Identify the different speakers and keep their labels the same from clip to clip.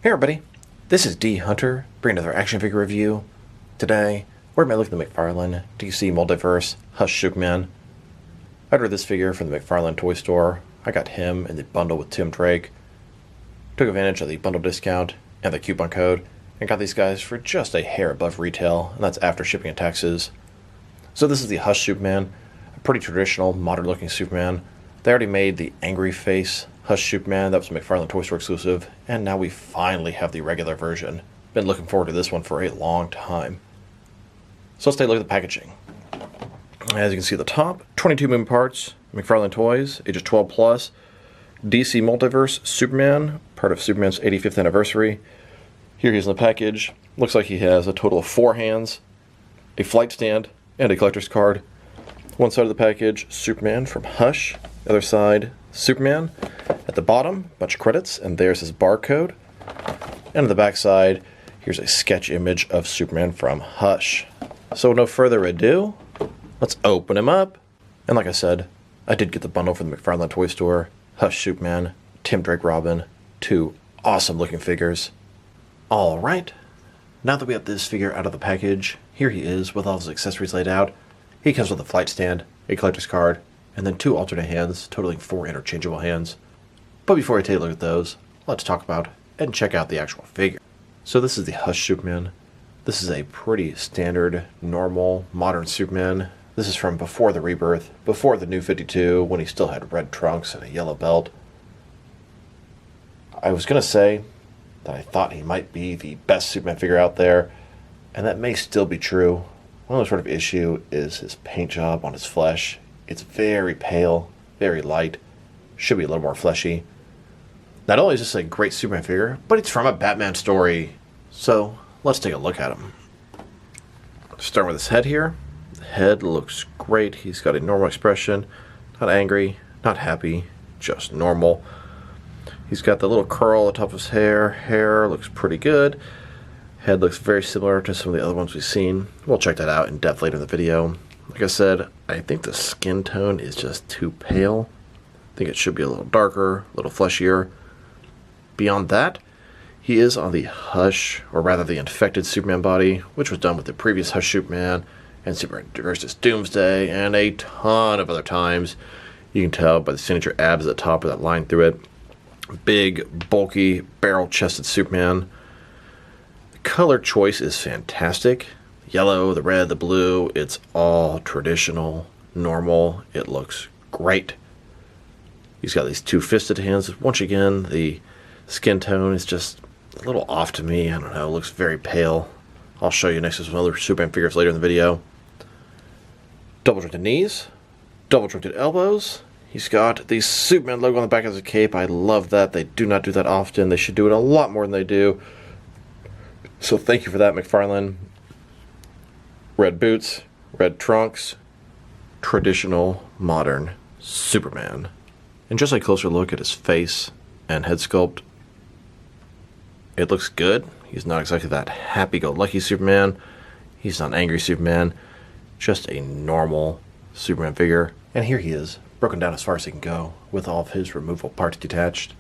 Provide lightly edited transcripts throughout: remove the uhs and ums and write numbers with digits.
Speaker 1: Hey everybody, this is D Hunter, bringing another action figure review. Today, we're going to look at the McFarlane DC Multiverse Hush Superman. I ordered this figure from the McFarlane Toys Store. I got him in the bundle with Tim Drake. Took advantage of the bundle discount and the coupon code, and got these guys for just a hair above retail, and that's after shipping and taxes. So this is the Hush Superman, a pretty traditional, modern-looking Superman. They already made the angry face Hush Superman, that was a McFarlane Toy Store exclusive, and now we finally have the regular version. Been looking forward to this one for a long time. So let's take a look at the packaging. As you can see at the top, 22 moving parts, McFarlane Toys, ages 12 plus, DC Multiverse Superman, part of Superman's 85th anniversary. Here he is in the package. Looks like he has a total of 4 hands, a flight stand, and a collector's card. One side of the package, Superman from Hush. The other side, Superman. At the bottom, a bunch of credits, and there's his barcode. And on the back side, here's a sketch image of Superman from Hush. So with no further ado, let's open him up. And like I said, I did get the bundle from the McFarlane Toy Store. Hush Superman, Tim Drake Robin, 2 awesome looking figures. Alright, now that we have this figure out of the package, here he is with all his accessories laid out. He comes with a flight stand, a collector's card, and then 2 alternate hands, totaling 4 interchangeable hands. But before I take a look at those, let's talk about and check out the actual figure. So this is the Hush Superman. This is a pretty standard, normal, modern Superman. This is from before the rebirth, before the New 52, when he still had red trunks and a yellow belt. I was going to say that I thought he might be the best Superman figure out there, and that may still be true. One other sort of issue is his paint job on his flesh. It's very pale, very light, should be a little more fleshy. Not only is this a great Superman figure, but it's from a Batman story. So let's take a look at him. Start with his head here. The head looks great. He's got a normal expression, not angry, not happy, just normal. He's got the little curl on top of his hair. Hair looks pretty good. Head looks very similar to some of the other ones we've seen. We'll check that out in depth later in the video. Like I said, I think the skin tone is just too pale. I think it should be a little darker, a little fleshier. Beyond that, he is on the Hush, or rather the infected Superman body, which was done with the previous Hush Superman and Superman vs. Doomsday, and a ton of other times. You can tell by the signature abs at the top of that line through it. Big, bulky, barrel-chested Superman. The color choice is fantastic. The yellow, the red, the blue, it's all traditional, normal. It looks great. He's got these 2 fisted hands. Once again, the skin tone is just a little off to me. I don't know, it looks very pale. I'll show you next to some other Superman figures later in the video. Double jointed knees, double jointed elbows. He's got the Superman logo on the back of his cape. I love that. They do not do that often. They should do it a lot more than they do. So thank you for that, McFarlane. Red boots, red trunks, traditional, modern Superman. And just a closer look at his face and head sculpt, it looks good. He's not exactly that happy-go-lucky Superman. He's not an angry Superman. Just a normal Superman figure. And here he is, broken down as far as he can go, with all of his removable parts detached.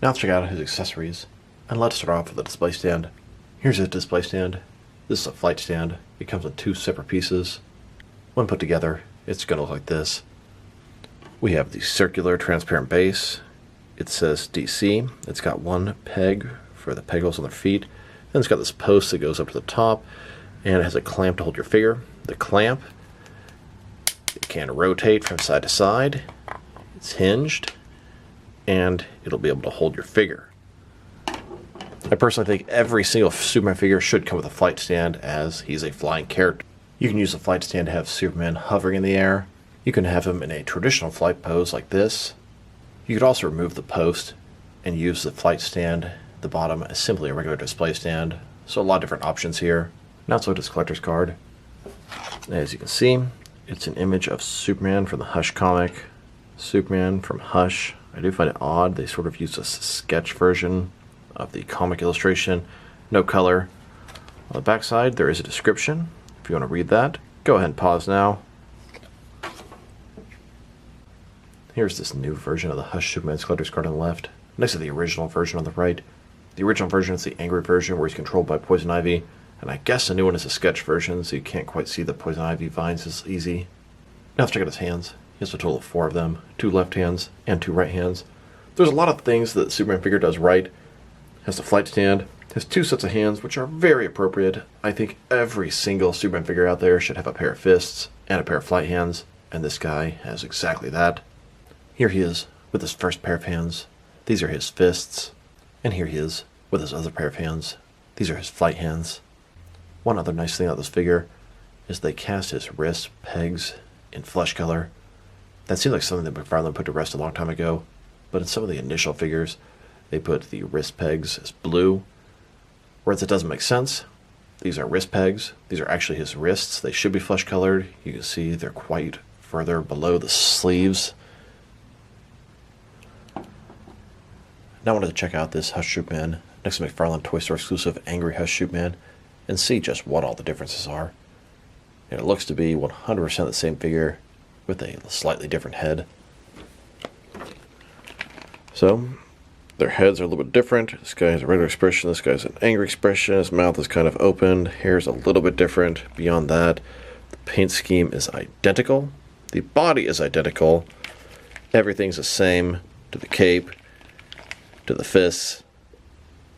Speaker 1: Now let's check out his accessories. And let's start off with the display stand. Here's his display stand. This is a flight stand. It comes in 2 separate pieces. When put together, it's going to look like this. We have the circular transparent base. It says DC. It's got 1 peg for the peg holes on their feet. Then it's got this post that goes up to the top, and it has a clamp to hold your figure. The clamp, it can rotate from side to side. It's hinged, and it'll be able to hold your figure. I personally think every single Superman figure should come with a flight stand, as he's a flying character. You can use the flight stand to have Superman hovering in the air. You can have him in a traditional flight pose like this. You could also remove the post and use the flight stand at the bottom as simply a regular display stand. So a lot of different options here. Now let's look at his collector's card. As you can see, it's an image of Superman from the Hush comic. Superman from Hush. I do find it odd they sort of use a sketch version of the comic illustration. No color. On the back side, there is a description. If you want to read that, go ahead and pause now. Here's this new version of the Hush Superman's collector's card on the left, next to the original version on the right. The original version is the angry version where he's controlled by Poison Ivy, and I guess the new one is a sketch version, so you can't quite see the Poison Ivy vines as easy. Now let's check out his hands. He has a total of 4 of them, 2 left hands and 2 right hands. There's a lot of things that the Superman figure does right. Has the flight stand, has 2 sets of hands, which are very appropriate. I think every single Superman figure out there should have a pair of fists and a pair of flight hands, and this guy has exactly that. Here he is with his first pair of hands. These are his fists. And here he is with his other pair of hands. These are his flight hands. One other nice thing about this figure is they cast his wrist pegs in flesh color. That seems like something that McFarlane put to rest a long time ago, but in some of the initial figures, they put the wrist pegs as blue, whereas it doesn't make sense. These are wrist pegs. These are actually his wrists. They should be flesh colored. You can see they're quite further below the sleeves. Now I wanted to check out this Hush Superman next to McFarlane Toys Store exclusive Angry Hush Superman and see just what all the differences are. And it looks to be 100% the same figure with a slightly different head. So, their heads are a little bit different. This guy has a regular expression, this guy's an angry expression, his mouth is kind of opened, hair's a little bit different. Beyond that, the paint scheme is identical. The body is identical. Everything's the same to the cape, to the fists,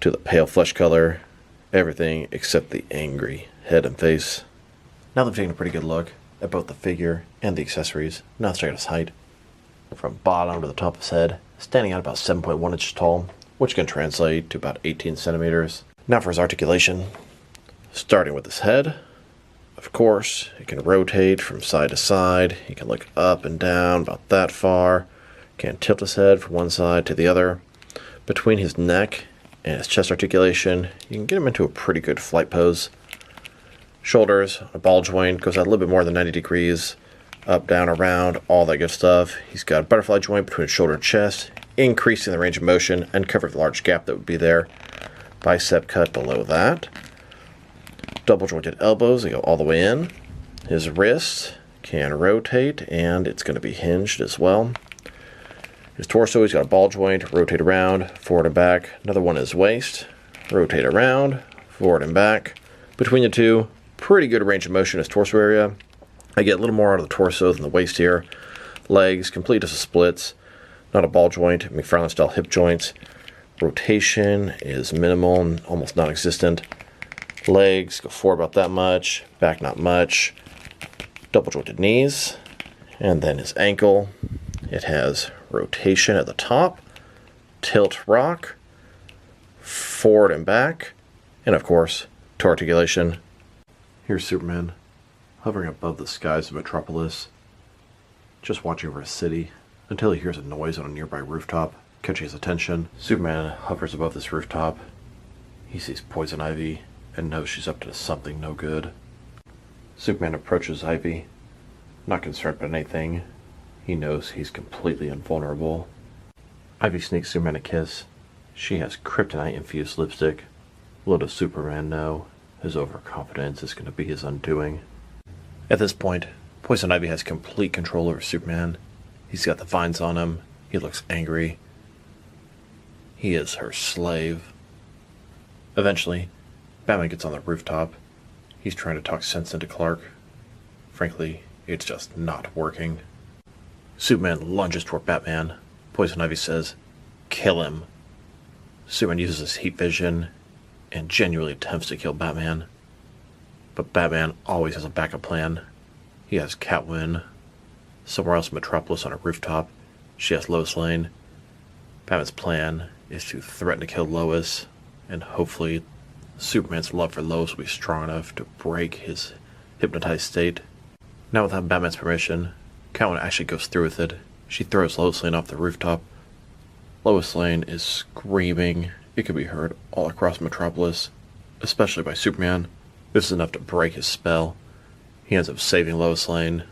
Speaker 1: to the pale flesh color, everything except the angry head and face. Now they've taken a pretty good look at both the figure and the accessories. Now let's check out his height. From bottom to the top of his head, standing at about 7.1 inches tall, which can translate to about 18 centimeters. Now for his articulation. Starting with his head, of course, it can rotate from side to side. He can look up and down about that far. Can tilt his head from one side to the other. Between his neck and his chest articulation, you can get him into a pretty good flight pose. Shoulders, a ball joint, goes out a little bit more than 90 degrees. Up, down, around, all that good stuff. He's got a butterfly joint between his shoulder and chest, increasing the range of motion and covering the large gap that would be there. Bicep cut below that. Double jointed elbows, they go all the way in. His wrist can rotate, and it's going to be hinged as well. His torso, he's got a ball joint, rotate around, forward and back. Another one is waist, rotate around, forward and back. Between the two, pretty good range of motion in his torso area. I get a little more out of the torso than the waist here. Legs, complete as a splits. Not a ball joint, McFarlane style hip joints. Rotation is minimal and almost non-existent. Legs go forward about that much, back not much. Double jointed knees. And then his ankle. It has rotation at the top, tilt rock, forward and back, and of course, toe articulation. Here's Superman, hovering above the skies of Metropolis, just watching over a city until he hears a noise on a nearby rooftop, catching his attention. Superman hovers above this rooftop. He sees Poison Ivy and knows she's up to something no good. Superman approaches Ivy, not concerned about anything. He knows he's completely invulnerable. Ivy sneaks Superman a kiss. She has kryptonite-infused lipstick. Little does Superman know, his overconfidence is going to be his undoing. At this point, Poison Ivy has complete control over Superman. He's got the vines on him. He looks angry. He is her slave. Eventually, Batman gets on the rooftop. He's trying to talk sense into Clark. Frankly, it's just not working. Superman lunges toward Batman. Poison Ivy says, "Kill him." Superman uses his heat vision and genuinely attempts to kill Batman. But Batman always has a backup plan. He has Catwoman somewhere else in Metropolis on a rooftop. She has Lois Lane. Batman's plan is to threaten to kill Lois, and hopefully Superman's love for Lois will be strong enough to break his hypnotized state. Now, without Batman's permission, Catwoman actually goes through with it. She throws Lois Lane off the rooftop. Lois Lane is screaming. It can be heard all across Metropolis, especially by Superman. This is enough to break his spell. He ends up saving Lois Lane.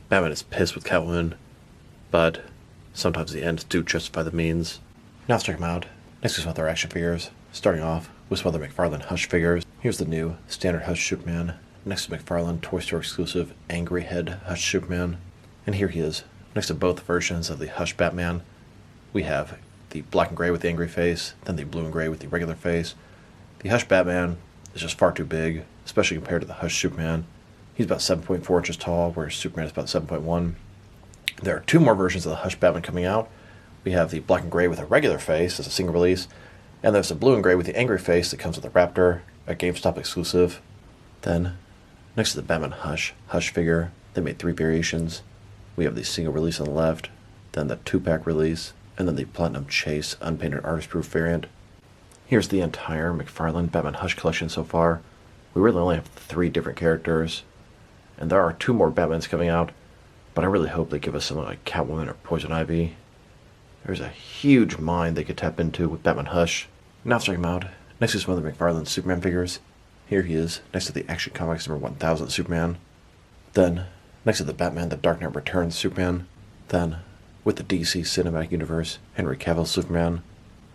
Speaker 1: Batman is pissed with Catwoman, but sometimes the ends do justify the means. Now let's check them out. Next is some other action figures, starting off with some other McFarlane Hush figures. Here's the new standard Hush Superman. Next to McFarlane Toys Store exclusive Angry Head Hush Superman. And here he is, next to both versions of the Hush Batman. We have the black and gray with the angry face, then the blue and gray with the regular face. The Hush Batman is just far too big, especially compared to the Hush Superman. He's about 7.4 inches tall, whereas Superman is about 7.1. There are two more versions of the Hush Batman coming out. We have the black and gray with a regular face as a single release, and there's the blue and gray with the angry face that comes with the Raptor, a GameStop exclusive. Then, next to the Batman Hush figure, they made three variations. We have the single release on the left, then the 2-pack release, and then the Platinum Chase unpainted artist-proof variant. Here's the entire McFarlane Batman Hush collection so far. We really only have 3 different characters, and there are 2 more Batmans coming out, but I really hope they give us something like Catwoman or Poison Ivy. There's a huge mine they could tap into with Batman Hush. Now let's check him out. Next to some other McFarlane Superman figures. Here he is, next to the Action Comics number 1000 Superman. Then, next to the Batman The Dark Knight Returns Superman. Then, with the DC Cinematic Universe, Henry Cavill Superman.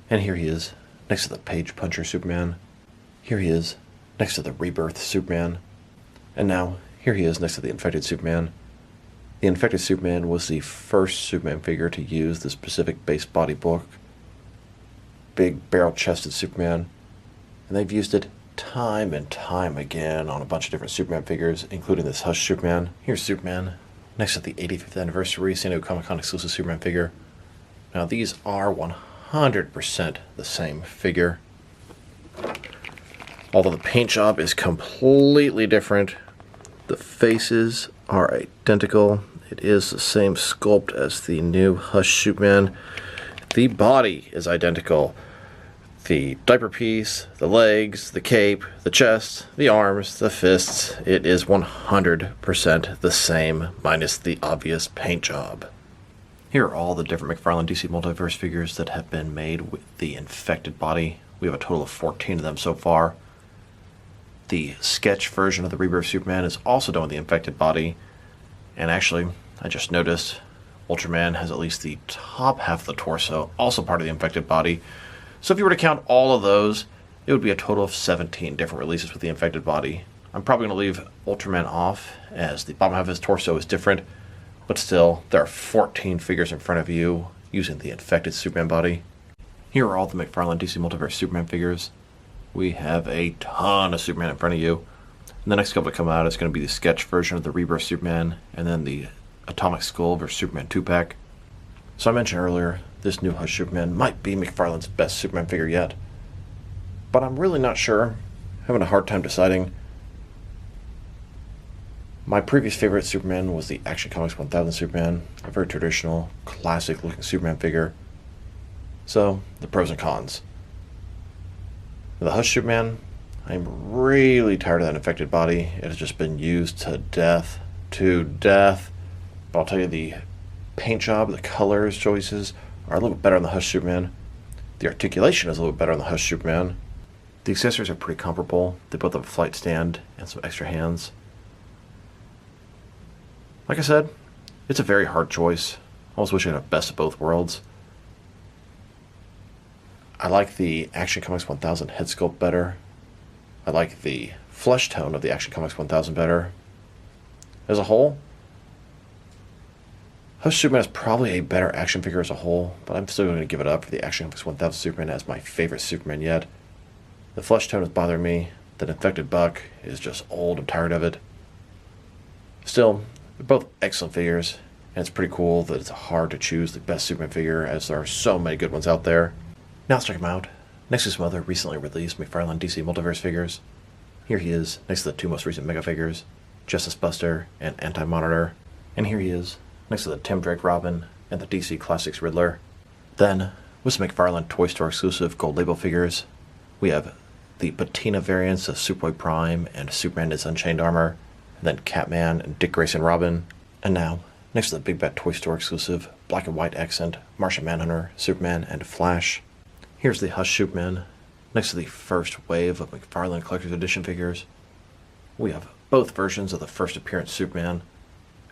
Speaker 1: And here he is, next to the Page Puncher Superman. Here he is, next to the Rebirth Superman. And now, here he is next to the Infected Superman. The Infected Superman was the first Superman figure to use the specific base body book. Big barrel-chested Superman. And they've used it time and time again on a bunch of different Superman figures, including this Hush Superman. Here's Superman, next to the 85th anniversary San Diego Comic-Con exclusive Superman figure. Now these are 100% the same figure. Although the paint job is completely different, the faces are identical. It is the same sculpt as the new Hush Superman. The body is identical. The diaper piece, the legs, the cape, the chest, the arms, the fists, it is 100% the same, minus the obvious paint job. Here are all the different McFarlane DC Multiverse figures that have been made with the infected body. We have a total of 14 of them so far. The sketch version of the Rebirth Superman is also done with the infected body. And actually, I just noticed, Ultraman has at least the top half of the torso, also part of the infected body. So if you were to count all of those, it would be a total of 17 different releases with the infected body. I'm probably going to leave Ultraman off, as the bottom half of his torso is different, but still, there are 14 figures in front of you using the infected Superman body. Here are all the McFarlane DC Multiverse Superman figures. We have a ton of Superman in front of you. And the next couple to come out is going to be the sketch version of the Rebirth Superman, and then the Atomic Skull vs. Superman 2-pack. So I mentioned earlier, this new Hush Superman might be McFarlane's best Superman figure yet. But I'm really not sure. I'm having a hard time deciding. My previous favorite Superman was the Action Comics 1000 Superman, a very traditional, classic-looking Superman figure. So, the pros and cons. The Hush Superman, I'm really tired of that infected body. It has just been used to death. But I'll tell you, the paint job, the colors choices are a little bit better on the Hush Superman. The articulation is a little bit better on the Hush Superman. The accessories are pretty comparable. They both have a flight stand and some extra hands. Like I said, it's a very hard choice. I almost wish I had a best of both worlds. I like the Action Comics 1000 head sculpt better. I like the flesh tone of the Action Comics 1000 better. As a whole, Hush Superman is probably a better action figure as a whole, but I'm still going to give it up for the Action Comics 1000 Superman as my favorite Superman yet. The flesh tone is bothering me. The infected buck is just old and tired of it. Still, they're both excellent figures, and it's pretty cool that it's hard to choose the best Superman figure, as there are so many good ones out there. Now let's check them out. Next to some other recently released McFarlane DC Multiverse figures. Here he is, next to the 2 most recent Mega figures, Justice Buster and Anti-Monitor. And here he is, next to the Tim Drake Robin and the DC Classics Riddler. Then, with some McFarlane Toys Store exclusive gold label figures, we have the patina variants of Superboy Prime and Superman in his Unchained Armor, and then Catman and Dick Grayson Robin. And now, next to the Big Bad Toy Store exclusive black and white accent Martian Manhunter, Superman, and Flash. Here's the Hush Superman, next to the first wave of McFarlane Collector's Edition figures. We have both versions of the first appearance Superman,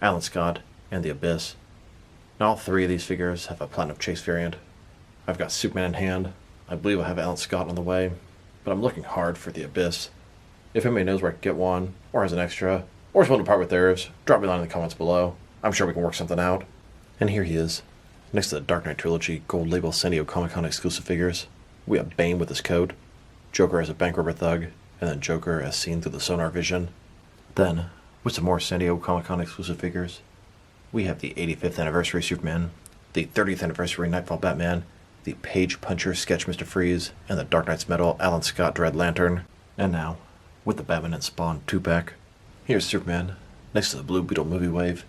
Speaker 1: Alan Scott, and the Abyss. Now, all 3 of these figures have a Platinum Chase variant. I've got Superman in hand. I believe I have Alan Scott on the way, but I'm looking hard for the Abyss. If anybody knows where I can get one, or has an extra, or is willing to part with theirs, drop me a line in the comments below. I'm sure we can work something out. And here he is, next to the Dark Knight Trilogy Gold Label San Diego Comic-Con exclusive figures, we have Bane with his coat, Joker as a bank robber thug, and then Joker as seen through the sonar vision. Then, with some more San Diego Comic-Con exclusive figures, we have the 85th anniversary Superman, the 30th anniversary Nightfall Batman, the Page Puncher Sketch Mr. Freeze, and the Dark Knight's Metal Alan Scott Dread Lantern. And now, with the Batman and Spawn 2-pack, here's Superman. Next to the Blue Beetle movie wave,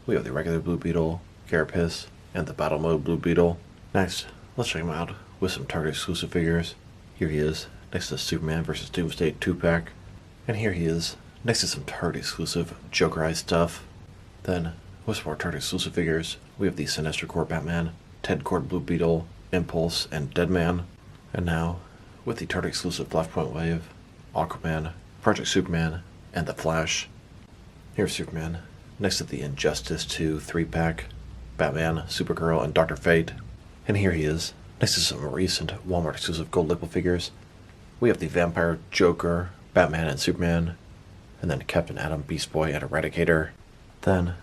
Speaker 1: we have the regular Blue Beetle, Carapace, and the Battle Mode Blue Beetle. Next, let's check him out with some Target exclusive figures. Here he is, next to Superman vs. Doomsday 2-pack. And here he is, next to some Target exclusive Jokerized stuff. Then, with some more Target exclusive figures, we have the Sinestro Corps Batman, Ted Kord Blue Beetle, Impulse, and Deadman. And now, with the Target exclusive Flashpoint wave, Aquaman, Project Superman, and the Flash. Here's Superman, next to the Injustice 2 3-pack, Batman, Supergirl, and Dr. Fate. And here he is, next to some recent Walmart exclusive gold label figures. We have the Vampire, Joker, Batman, and Superman, and then Captain Atom, Beast Boy, and Eradicator. Then,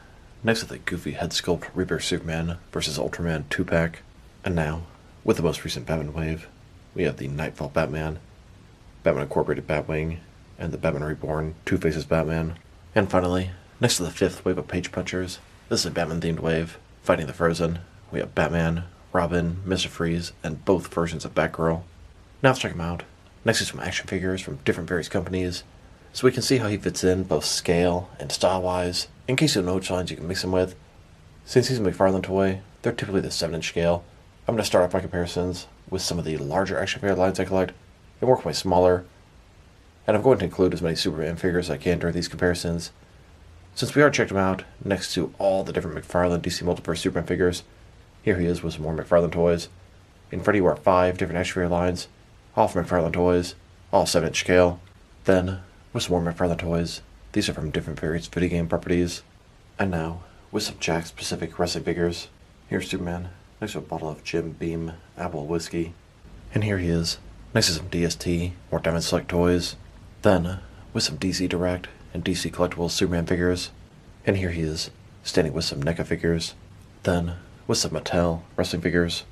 Speaker 1: next to the goofy head sculpt Reaper Superman vs. Ultraman 2-pack. And now, with the most recent Batman wave, we have the Nightfall Batman, Batman Incorporated Batwing, and the Batman Reborn Two-Faces Batman. And finally, next to the 5th wave of Page Punchers, this is a Batman-themed wave, fighting the Frozen. We have Batman, Robin, Mr. Freeze, and both versions of Batgirl. Now let's check him out, next to some action figures from different various companies, so we can see how he fits in both scale and style-wise, in case you don't know which lines you can mix him with. Since he's a McFarlane toy, they're typically the 7-inch scale. I'm going to start off my comparisons with some of the larger action figure lines I collect, and work my smaller, and I'm going to include as many Superman figures as I can during these comparisons. Since we already checked him out, next to all the different McFarlane DC Multiverse Superman figures, here he is with some more McFarlane toys. In front of you are 5 different action figure lines, all from McFarlane toys, all 7-inch scale. Then, with some more McFarlane toys, these are from different various video game properties. And now, with some Jack-specific wrestling figures, here's Superman, next to a bottle of Jim Beam Apple Whiskey. And here he is, next to some DST, more Diamond Select toys. Then, with some DC Direct and DC Collectibles Superman figures. And here he is, standing with some NECA figures. Then, with some Mattel wrestling figures.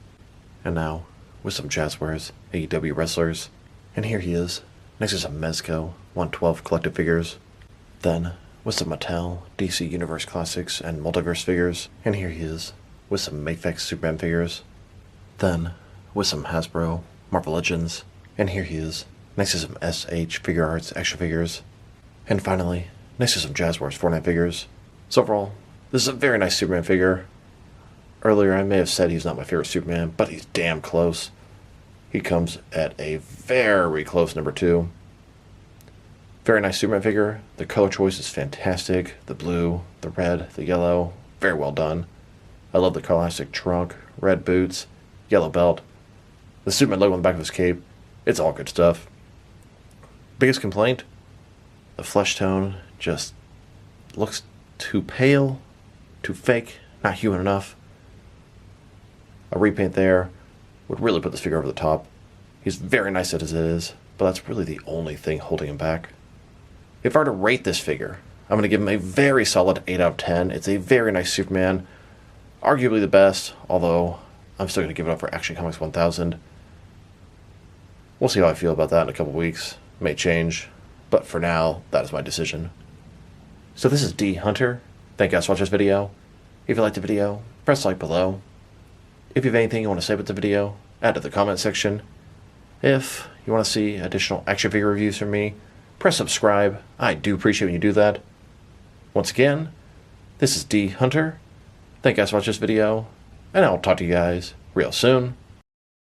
Speaker 1: And now, with some Jazzwares AEW wrestlers. And here he is, next to some Mezco 112 collective figures. Then, with some Mattel DC Universe Classics and Multiverse figures. And here he is, with some Mafex Superman figures. Then, with some Hasbro Marvel Legends. And here he is, next to some SH Figure Arts action figures. And finally, next to some Jazzwares Fortnite figures. So overall, this is a very nice Superman figure. Earlier I may have said he's not my favorite Superman, but he's damn close. He comes at a very close number 2. Very nice Superman figure. The color choice is fantastic. The blue, the red, the yellow, very well done. I love the classic trunk, red boots, yellow belt. The Superman logo on the back of his cape, it's all good stuff. Biggest complaint? The flesh tone just looks too pale, too fake, not human enough. A repaint there would really put this figure over the top. He's very nice as it is, but that's really the only thing holding him back. If I were to rate this figure, I'm going to give him a very solid 8 out of 10. It's a very nice Superman. Arguably the best, although I'm still going to give it up for Action Comics 1000. We'll see how I feel about that in a couple weeks. May change, but for now, that is my decision. So this is D Hunter. Thank you guys for watching this video. If you liked the video, press like below. If you have anything you want to say about the video, add to the comment section. If you want to see additional action figure reviews from me, press subscribe. I do appreciate when you do that. Once again, this is D Hunter. Thank you guys for watching this video, and I'll talk to you guys real soon.